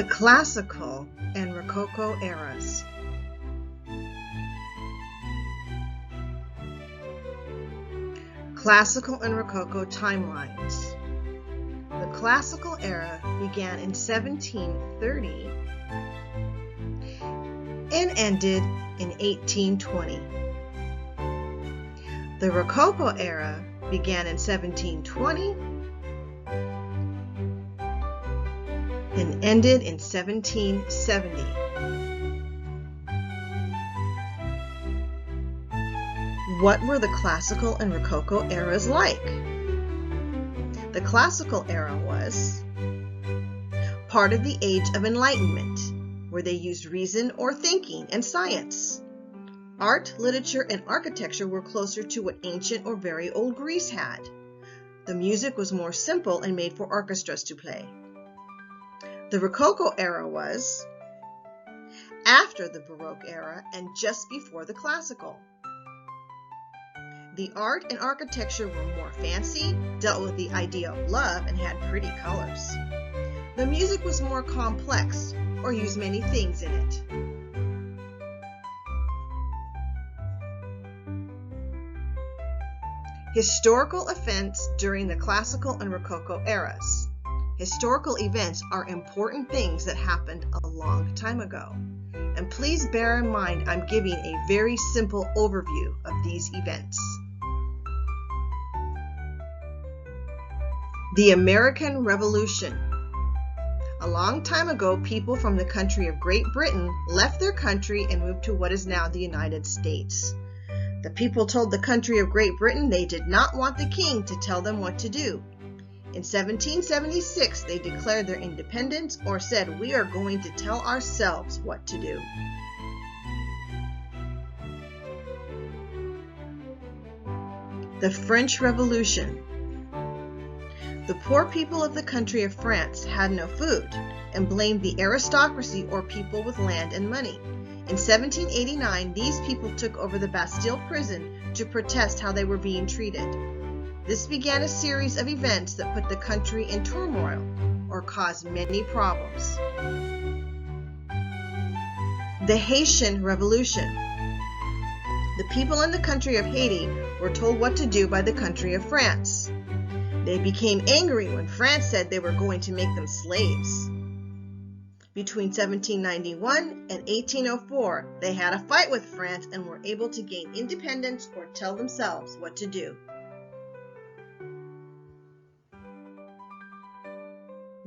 The Classical and Rococo eras. Classical and Rococo timelines. The Classical era began in 1730 and ended in 1820. The Rococo era began in 1720 and ended in 1770. What were the Classical and Rococo eras like? The Classical era was part of the Age of Enlightenment, where they used reason or thinking and science. Art, literature, and architecture were closer to what ancient or very old Greece had. The music was more simple and made for orchestras to play. The Rococo era was after the Baroque era and just before the Classical. The art and architecture were more fancy, dealt with the idea of love, and had pretty colors. The music was more complex, or used many things in it. Historical events during the Classical and Rococo eras. Historical events are important things that happened a long time ago. And please bear in mind I'm giving a very simple overview of these events. The American Revolution. A long time ago, people from the country of Great Britain left their country and moved to what is now the United States. The people told the country of Great Britain they did not want the king to tell them what to do. In 1776, they declared their independence or said, "We are going to tell ourselves what to do." The French Revolution. The poor people of the country of France had no food and blamed the aristocracy or people with land and money. In 1789, these people took over the Bastille prison to protest how they were being treated. This began a series of events that put the country in turmoil or caused many problems. The Haitian Revolution. The people in the country of Haiti were told what to do by the country of France. They became angry when France said they were going to make them slaves. Between 1791 and 1804, they had a fight with France and were able to gain independence or tell themselves what to do.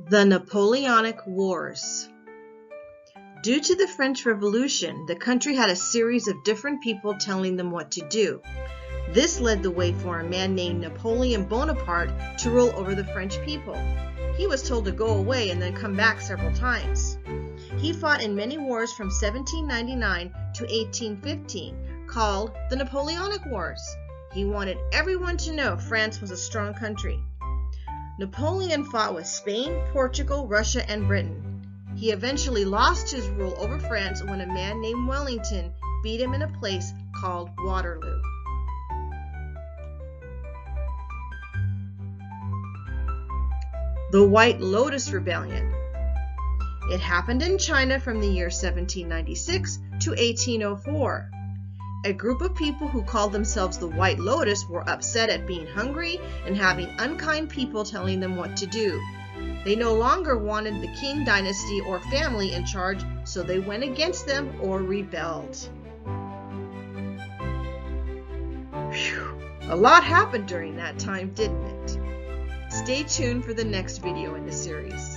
The Napoleonic Wars. Due to the French Revolution, the country had a series of different people telling them what to do. This led the way for a man named Napoleon Bonaparte to rule over the French people. He was told to go away and then come back several times. He fought in many wars from 1799 to 1815, called the Napoleonic Wars. He wanted everyone to know France was a strong country. Napoleon fought with Spain, Portugal, Russia, and Britain. He eventually lost his rule over France when a man named Wellington beat him in a place called Waterloo. The White Lotus Rebellion. It happened in China from the year 1796 to 1804. A group of people who called themselves the White Lotus were upset at being hungry and having unkind people telling them what to do. They no longer wanted the king dynasty or family in charge, so they went against them or rebelled. Whew. A lot happened during that time, didn't it? Stay tuned for the next video in the series.